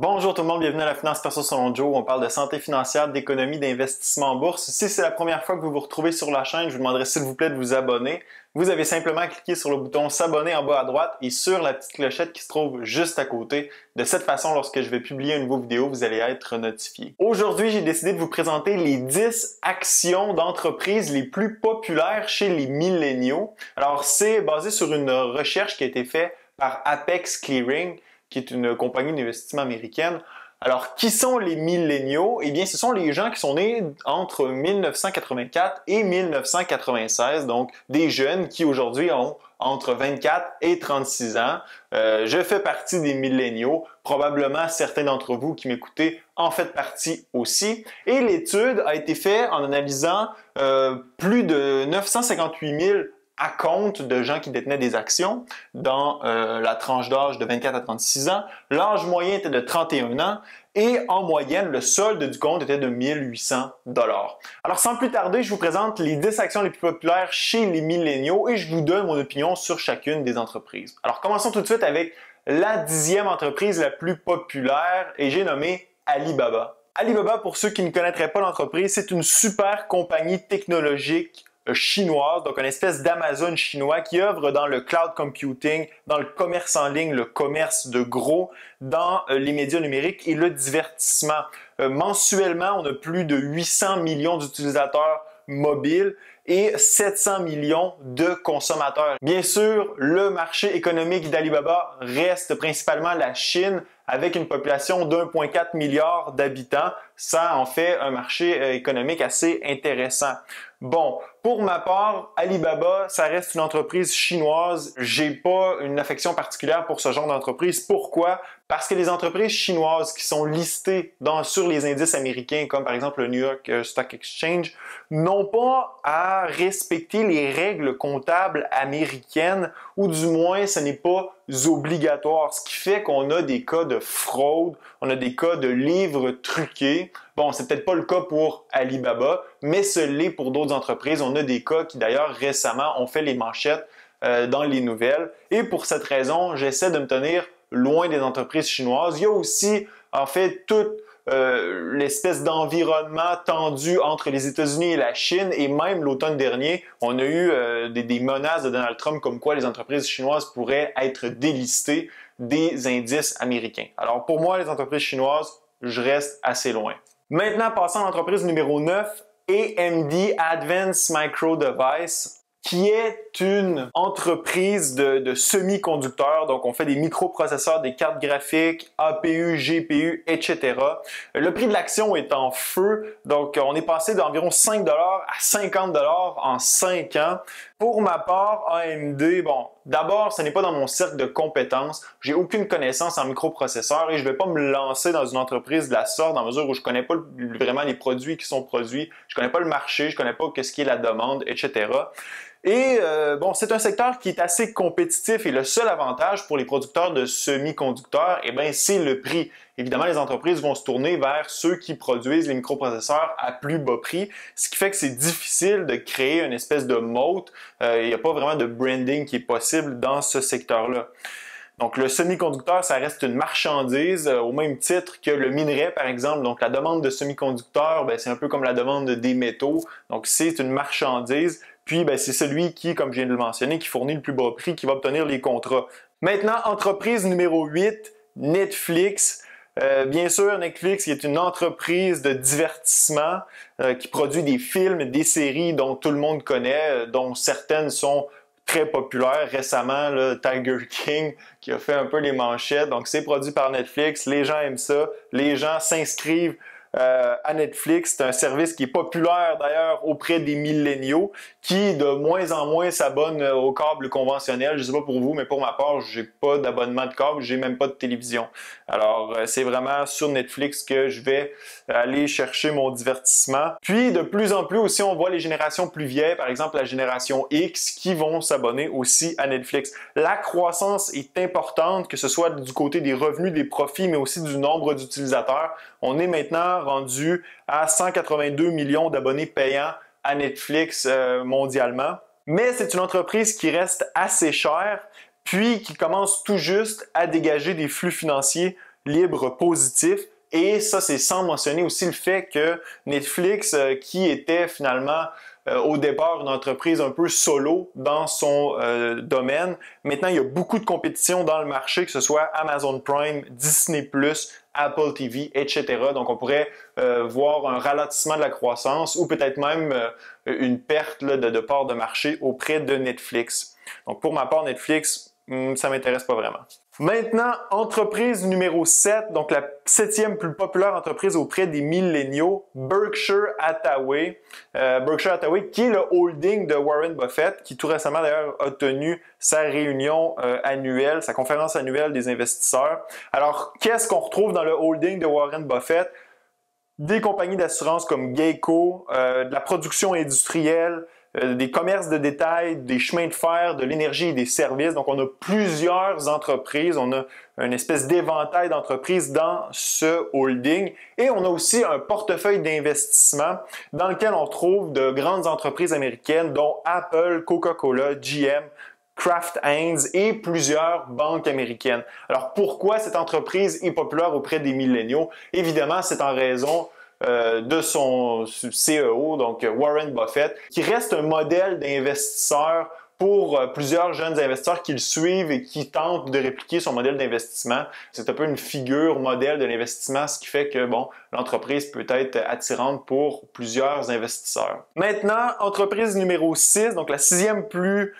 Bonjour tout le monde, bienvenue à la Finance Perso selon Joe. On parle de santé financière, d'économie, d'investissement en bourse. Si c'est la première fois que vous vous retrouvez sur la chaîne, je vous demanderai s'il vous plaît de vous abonner. Vous avez simplement à cliquer sur le bouton s'abonner en bas à droite et sur la petite clochette qui se trouve juste à côté. De cette façon, lorsque je vais publier une nouvelle vidéo, vous allez être notifié. Aujourd'hui, j'ai décidé de vous présenter les 10 actions d'entreprise les plus populaires chez les milléniaux. Alors, c'est basé sur une recherche qui a été faite par Apex Clearing, qui est une compagnie d'investissement américaine. Alors, qui sont les milléniaux? Eh bien, ce sont les gens qui sont nés entre 1984 et 1996, donc des jeunes qui aujourd'hui ont entre 24 et 36 ans. Je fais partie des milléniaux. Probablement, certains d'entre vous qui m'écoutez en faites partie aussi. Et l'étude a été faite en analysant plus de 958 000 à compte de gens qui détenaient des actions dans la tranche d'âge de 24 à 36 ans. L'âge moyen était de 31 ans et en moyenne, le solde du compte était de 1800 $. Alors sans plus tarder, je vous présente les 10 actions les plus populaires chez les milléniaux et je vous donne mon opinion sur chacune des entreprises. Alors commençons tout de suite avec la 10e entreprise la plus populaire et j'ai nommé Alibaba. Alibaba, pour ceux qui ne connaîtraient pas l'entreprise, c'est une super compagnie technologique chinoise, donc une espèce d'Amazon chinois qui œuvre dans le cloud computing, dans le commerce en ligne, le commerce de gros, dans les médias numériques et le divertissement. Mensuellement, on a plus de 800 millions d'utilisateurs mobiles et 700 millions de consommateurs. Bien sûr, le marché économique d'Alibaba reste principalement la Chine avec une population d'1,4 milliard d'habitants. Ça en fait un marché économique assez intéressant. Bon, pour ma part, Alibaba, ça reste une entreprise chinoise. J'ai pas une affection particulière pour ce genre d'entreprise. Pourquoi? Parce que les entreprises chinoises qui sont listées sur les indices américains, comme par exemple le New York Stock Exchange, n'ont pas à respecter les règles comptables américaines, ou du moins ce n'est pas obligatoire, ce qui fait qu'on a des cas de fraude, on a des cas de livres truqués. Bon, c'est peut-être pas le cas pour Alibaba, mais ce l'est pour d'autres entreprises. On a des cas qui d'ailleurs récemment ont fait les manchettes dans les nouvelles. Et pour cette raison, j'essaie de me tenir loin des entreprises chinoises. Il y a aussi en fait toute l'espèce d'environnement tendu entre les États-Unis et la Chine, et même l'automne dernier, on a eu des menaces de Donald Trump comme quoi les entreprises chinoises pourraient être délistées des indices américains. Alors pour moi, les entreprises chinoises, je reste assez loin. Maintenant, passons à l'entreprise numéro 9, AMD Advanced Micro Device, qui est une entreprise de semi-conducteurs. Donc, on fait des microprocesseurs, des cartes graphiques, APU, GPU, etc. Le prix de l'action est en feu. Donc, on est passé d'environ 5 $ à 50 $ en 5 ans. Pour ma part, AMD, bon, d'abord, ce n'est pas dans mon cercle de compétences. J'ai aucune connaissance en microprocesseurs et je ne vais pas me lancer dans une entreprise de la sorte dans la mesure où je ne connais pas vraiment les produits qui sont produits, je ne connais pas le marché, je ne connais pas ce qui est la demande, etc. Et bon, c'est un secteur qui est assez compétitif et le seul avantage pour les producteurs de semi-conducteurs, eh bien, c'est le prix. Évidemment, les entreprises vont se tourner vers ceux qui produisent les microprocesseurs à plus bas prix, ce qui fait que c'est difficile de créer une espèce de moat. Il n'y a pas vraiment de branding qui est possible dans ce secteur-là. Donc, le semi-conducteur, ça reste une marchandise au même titre que le minerai, par exemple. Donc, la demande de semi-conducteurs, c'est un peu comme la demande des métaux. Donc, c'est une marchandise. Puis, c'est celui qui, comme je viens de le mentionner, qui fournit le plus bas prix, qui va obtenir les contrats. Maintenant, entreprise numéro 8, Netflix. Bien sûr, Netflix est une entreprise de divertissement qui produit des films, des séries dont tout le monde connaît, dont certaines sont très populaires. Récemment, là, Tiger King qui a fait un peu les manchettes. Donc, c'est produit par Netflix. Les gens aiment ça. Les gens s'inscrivent à Netflix. C'est un service qui est populaire d'ailleurs auprès des milléniaux qui de moins en moins s'abonnent au câble conventionnel. Je ne sais pas pour vous, mais pour ma part, j'ai pas d'abonnement de câble, j'ai même pas de télévision. Alors, c'est vraiment sur Netflix que je vais aller chercher mon divertissement. Puis, de plus en plus aussi, on voit les générations plus vieilles, par exemple la génération X, qui vont s'abonner aussi à Netflix. La croissance est importante, que ce soit du côté des revenus, des profits, mais aussi du nombre d'utilisateurs. On est maintenant rendu à 182 millions d'abonnés payants à Netflix mondialement. Mais c'est une entreprise qui reste assez chère, puis qui commence tout juste à dégager des flux financiers libre positif. Et ça, c'est sans mentionner aussi le fait que Netflix, qui était finalement au départ une entreprise un peu solo dans son domaine, maintenant il y a beaucoup de compétition dans le marché, que ce soit Amazon Prime, Disney+, Apple TV, etc. Donc on pourrait voir un ralentissement de la croissance ou peut-être même une perte là, de part de marché auprès de Netflix. Donc pour ma part, Netflix, ça m'intéresse pas vraiment. Maintenant, entreprise numéro 7, donc la 7e plus populaire entreprise auprès des milléniaux, Berkshire Hathaway. Berkshire Hathaway, qui est le holding de Warren Buffett, qui tout récemment d'ailleurs a tenu sa réunion annuelle, sa conférence annuelle des investisseurs. Alors, qu'est-ce qu'on retrouve dans le holding de Warren Buffett? Des compagnies d'assurance comme Geico, de la production industrielle, des commerces de détail, des chemins de fer, de l'énergie et des services. Donc, on a plusieurs entreprises, on a une espèce d'éventail d'entreprises dans ce holding. Et on a aussi un portefeuille d'investissement dans lequel on trouve de grandes entreprises américaines, dont Apple, Coca-Cola, GM, Kraft Heinz et plusieurs banques américaines. Alors, pourquoi cette entreprise est populaire auprès des milléniaux? Évidemment, c'est en raison de son CEO, donc Warren Buffett, qui reste un modèle d'investisseur pour plusieurs jeunes investisseurs qui le suivent et qui tentent de répliquer son modèle d'investissement. C'est un peu une figure modèle de l'investissement, ce qui fait que bon, l'entreprise peut être attirante pour plusieurs investisseurs. Maintenant, entreprise numéro 6, donc la 6e plus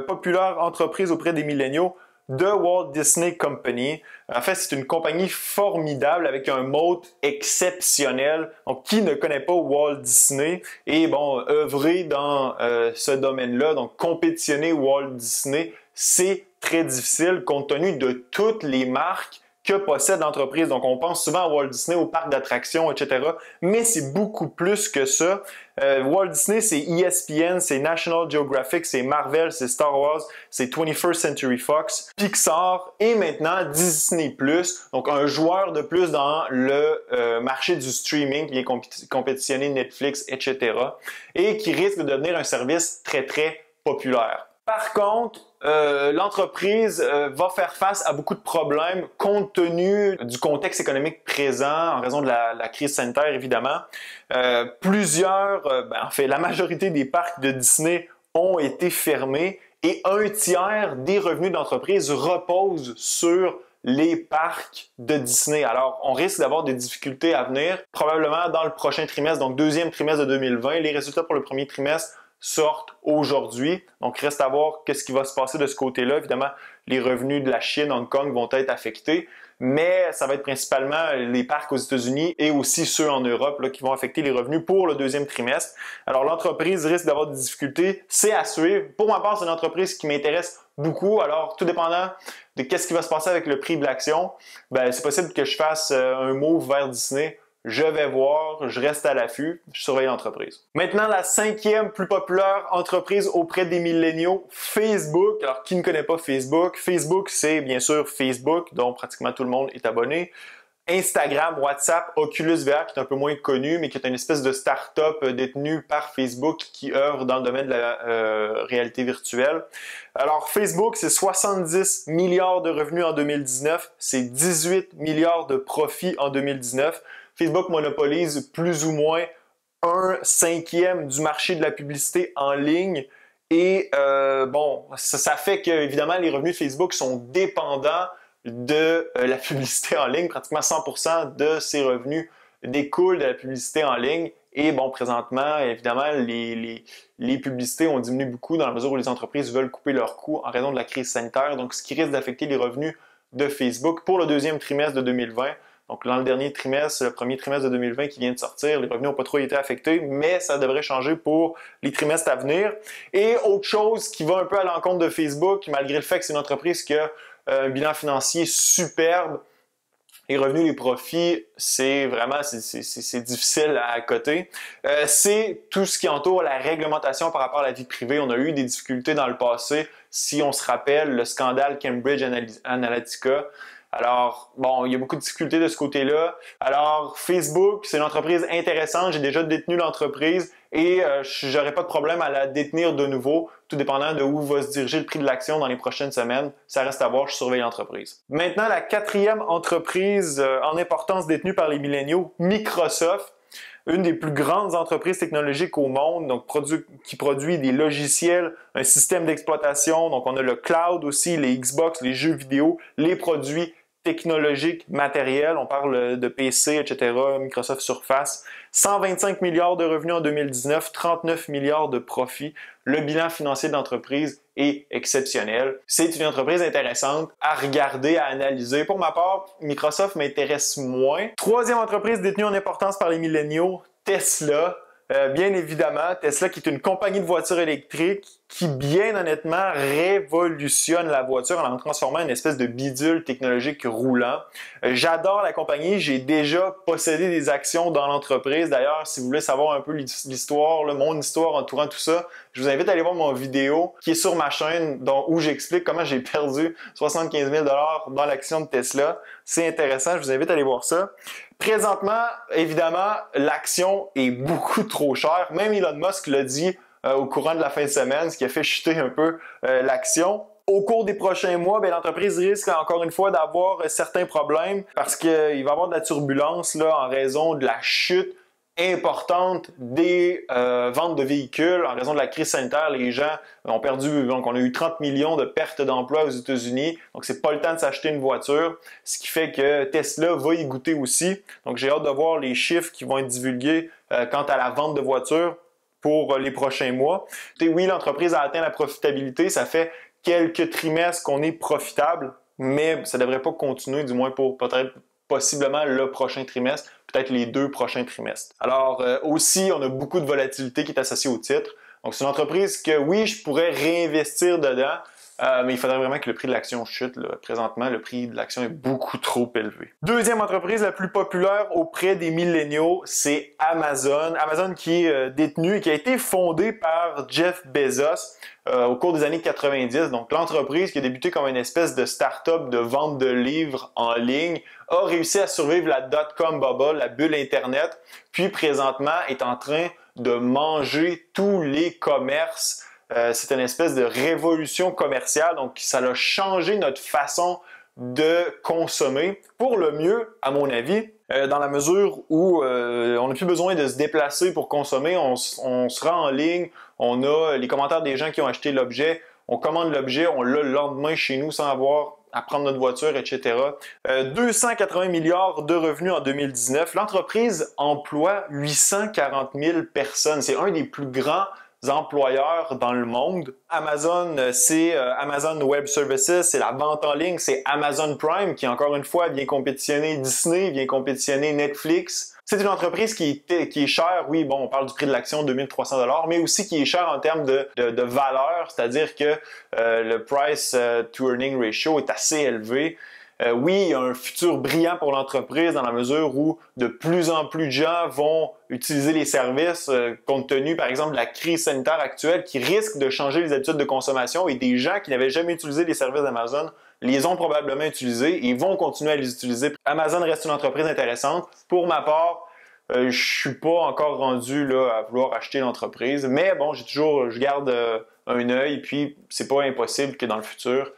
populaire entreprise auprès des milléniaux, The Walt Disney Company. En fait, c'est une compagnie formidable avec un moat exceptionnel. Donc, qui ne connaît pas Walt Disney? Et bon, œuvrer dans ce domaine-là, donc compétitionner Walt Disney, c'est très difficile compte tenu de toutes les marques que possède l'entreprise. Donc, on pense souvent à Walt Disney, au parc d'attractions, etc. Mais c'est beaucoup plus que ça. Walt Disney, c'est ESPN, c'est National Geographic, c'est Marvel, c'est Star Wars, c'est 21st Century Fox, Pixar et maintenant Disney+. Donc, un joueur de plus dans le marché du streaming qui vient compétitionner Netflix, etc. et qui risque de devenir un service très, très populaire. Par contre, l'entreprise va faire face à beaucoup de problèmes compte tenu du contexte économique présent en raison de la crise sanitaire, évidemment. En fait, la majorité des parcs de Disney ont été fermés et un tiers des revenus de l'entreprise reposent sur les parcs de Disney. Alors, on risque d'avoir des difficultés à venir, probablement dans le prochain trimestre, donc deuxième trimestre de 2020. Les résultats pour le premier trimestre sortent aujourd'hui. Donc, reste à voir qu'est-ce qui va se passer de ce côté-là. Évidemment, les revenus de la Chine, Hong Kong vont être affectés, mais ça va être principalement les parcs aux États-Unis et aussi ceux en Europe là, qui vont affecter les revenus pour le deuxième trimestre. Alors, l'entreprise risque d'avoir des difficultés. C'est à suivre. Pour ma part, c'est une entreprise qui m'intéresse beaucoup. Alors, tout dépendant de qu'est-ce qui va se passer avec le prix de l'action, c'est possible que je fasse un move vers Disney. Je vais voir, je reste à l'affût, je surveille l'entreprise. Maintenant, la 5e plus populaire entreprise auprès des milléniaux, Facebook. Alors, qui ne connaît pas Facebook? Facebook, c'est bien sûr Facebook, dont pratiquement tout le monde est abonné. Instagram, WhatsApp, Oculus VR, qui est un peu moins connu, mais qui est une espèce de start-up détenue par Facebook qui œuvre dans le domaine de la réalité virtuelle. Alors, Facebook, c'est 70 milliards de revenus en 2019, c'est 18 milliards de profits en 2019. Facebook monopolise plus ou moins 1/5 du marché de la publicité en ligne. Et ça fait que, évidemment, les revenus de Facebook sont dépendants de la publicité en ligne. Pratiquement 100% de ces revenus découlent de la publicité en ligne. Et bon, présentement, évidemment, les publicités ont diminué beaucoup dans la mesure où les entreprises veulent couper leurs coûts en raison de la crise sanitaire. Donc, ce qui risque d'affecter les revenus de Facebook pour le deuxième trimestre de 2020. Donc, dans le dernier trimestre, le premier trimestre de 2020 qui vient de sortir, les revenus n'ont pas trop été affectés, mais ça devrait changer pour les trimestres à venir. Et autre chose qui va un peu à l'encontre de Facebook, malgré le fait que c'est une entreprise qui a un bilan financier superbe, les revenus, les profits, c'est difficile à coter. C'est tout ce qui entoure la réglementation par rapport à la vie privée. On a eu des difficultés dans le passé, si on se rappelle le scandale Cambridge Analytica. Alors, bon, il y a beaucoup de difficultés de ce côté-là. Alors, Facebook, c'est une entreprise intéressante. J'ai déjà détenu l'entreprise, et j'aurais pas de problème à la détenir de nouveau, tout dépendant de où va se diriger le prix de l'action dans les prochaines semaines. Ça reste à voir, je surveille l'entreprise. Maintenant, la quatrième entreprise en importance détenue par les milléniaux, Microsoft. Une des plus grandes entreprises technologiques au monde, donc qui produit des logiciels, un système d'exploitation. Donc, on a le cloud aussi, les Xbox, les jeux vidéo, les produits technologiques, matériels. On parle de PC, etc., Microsoft Surface. 125 milliards de revenus en 2019, 39 milliards de profits. Le bilan financier de l'entreprise est exceptionnel. C'est une entreprise intéressante à regarder, à analyser. Pour ma part, Microsoft m'intéresse moins. Troisième entreprise détenue en importance par les milléniaux, Tesla. Bien évidemment, Tesla qui est une compagnie de voitures électriques qui, bien honnêtement, révolutionne la voiture en la transformant en une espèce de bidule technologique roulant. J'adore la compagnie, j'ai déjà possédé des actions dans l'entreprise. D'ailleurs, si vous voulez savoir un peu l'histoire, mon histoire entourant tout ça, je vous invite à aller voir mon vidéo qui est sur ma chaîne où j'explique comment j'ai perdu 75 000 $ dans l'action de Tesla. C'est intéressant, je vous invite à aller voir ça. Présentement, évidemment, l'action est beaucoup trop chère. Même Elon Musk l'a dit au courant de la fin de semaine, ce qui a fait chuter un peu l'action. Au cours des prochains mois, l'entreprise risque encore une fois d'avoir certains problèmes parce qu'il va y avoir de la turbulence là, en raison de la chute importante des ventes de véhicules en raison de la crise sanitaire. Les gens ont perdu, donc on a eu 30 millions de pertes d'emplois aux États-Unis, donc c'est pas le temps de s'acheter une voiture, ce qui fait que Tesla va y goûter aussi. Donc j'ai hâte de voir les chiffres qui vont être divulgués quant à la vente de voitures pour les prochains mois. Oui, l'entreprise a atteint la profitabilité, ça fait quelques trimestres qu'on est profitable, mais ça ne devrait pas continuer, du moins pour peut-être possiblement le prochain trimestre, peut-être les 2 prochains trimestres. Alors aussi, on a beaucoup de volatilité qui est associée au titre. Donc c'est une entreprise que oui, je pourrais réinvestir dedans, mais il faudrait vraiment que le prix de l'action chute. Là. Présentement, le prix de l'action est beaucoup trop élevé. Deuxième entreprise la plus populaire auprès des milléniaux, c'est Amazon. Amazon qui est détenue et qui a été fondée par Jeff Bezos au cours des années 90. Donc l'entreprise qui a débuté comme une espèce de start-up de vente de livres en ligne a réussi à survivre la dot-com bubble, la bulle Internet, puis présentement est en train de manger tous les commerces. C'est une espèce de révolution commerciale, donc ça a changé notre façon de consommer pour le mieux, à mon avis, dans la mesure où on n'a plus besoin de se déplacer pour consommer, on se rend en ligne, on a les commentaires des gens qui ont acheté l'objet, on commande l'objet, on l'a le lendemain chez nous sans avoir à prendre notre voiture, etc. 280 milliards de revenus en 2019. L'entreprise emploie 840 000 personnes. C'est un des plus grands employeurs dans le monde. Amazon, c'est Amazon Web Services, c'est la vente en ligne, c'est Amazon Prime qui, encore une fois, vient compétitionner Disney, vient compétitionner Netflix. C'est une entreprise qui est chère, oui, bon, on parle du prix de l'action, 2300 $, mais aussi qui est chère en termes de valeur, c'est-à-dire que le price to earning ratio est assez élevé. Oui, il y a un futur brillant pour l'entreprise dans la mesure où de plus en plus de gens vont utiliser les services compte tenu, par exemple, de la crise sanitaire actuelle qui risque de changer les habitudes de consommation et des gens qui n'avaient jamais utilisé les services d'Amazon les ont probablement utilisés et vont continuer à les utiliser. Amazon reste une entreprise intéressante. Pour ma part, je suis pas encore rendu là, à vouloir acheter l'entreprise, mais bon, je garde un œil, puis c'est pas impossible que dans le futur,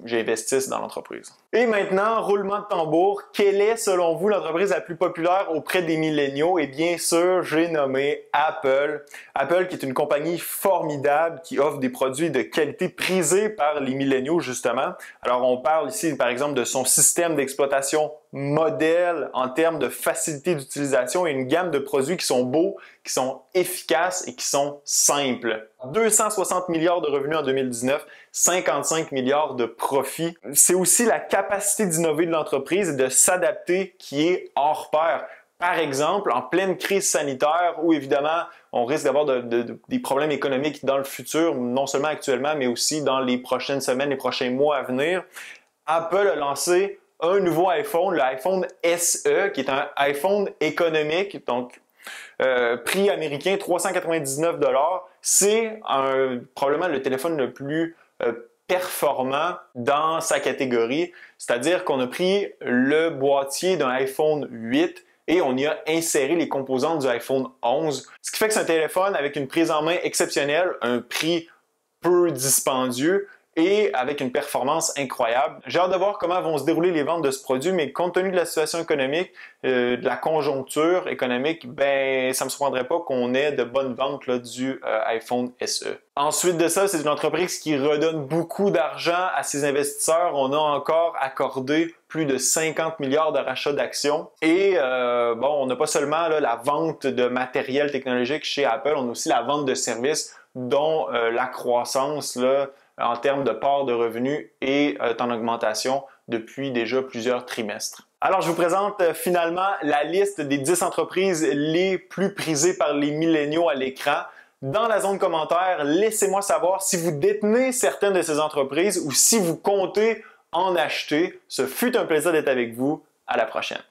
j'investisse dans l'entreprise. Et maintenant, roulement de tambour, quelle est selon vous l'entreprise la plus populaire auprès des milléniaux? Et bien sûr, j'ai nommé Apple. Apple qui est une compagnie formidable qui offre des produits de qualité prisés par les milléniaux justement. Alors on parle ici par exemple de son système d'exploitation modèle en termes de facilité d'utilisation et une gamme de produits qui sont beaux, qui sont efficaces et qui sont simples. 260 milliards de revenus en 2019, 55 milliards de profits. C'est aussi la capacité d'innover de l'entreprise et de s'adapter qui est hors pair. Par exemple, en pleine crise sanitaire où évidemment on risque d'avoir des problèmes économiques dans le futur, non seulement actuellement, mais aussi dans les prochaines semaines, les prochains mois à venir, Apple a lancé un nouveau iPhone, l'iPhone SE, qui est un iPhone économique, donc prix américain 399 $. C'est probablement le téléphone le plus performant dans sa catégorie, c'est-à-dire qu'on a pris le boîtier d'un iPhone 8 et on y a inséré les composantes du iPhone 11, ce qui fait que c'est un téléphone avec une prise en main exceptionnelle, un prix peu dispendieux et avec une performance incroyable. J'ai hâte de voir comment vont se dérouler les ventes de ce produit, mais compte tenu de la situation économique, de la conjoncture économique, ben ça me surprendrait pas qu'on ait de bonnes ventes là, du iPhone SE. Ensuite de ça, c'est une entreprise qui redonne beaucoup d'argent à ses investisseurs. On a encore accordé plus de 50 milliards de rachats d'actions. Et bon, on n'a pas seulement là, la vente de matériel technologique chez Apple, on a aussi la vente de services dont la croissance là, en termes de part de revenus est en augmentation depuis déjà plusieurs trimestres. Alors, je vous présente finalement la liste des 10 entreprises les plus prisées par les milléniaux à l'écran. Dans la zone commentaire, laissez-moi savoir si vous détenez certaines de ces entreprises ou si vous comptez en acheter. Ce fut un plaisir d'être avec vous. À la prochaine.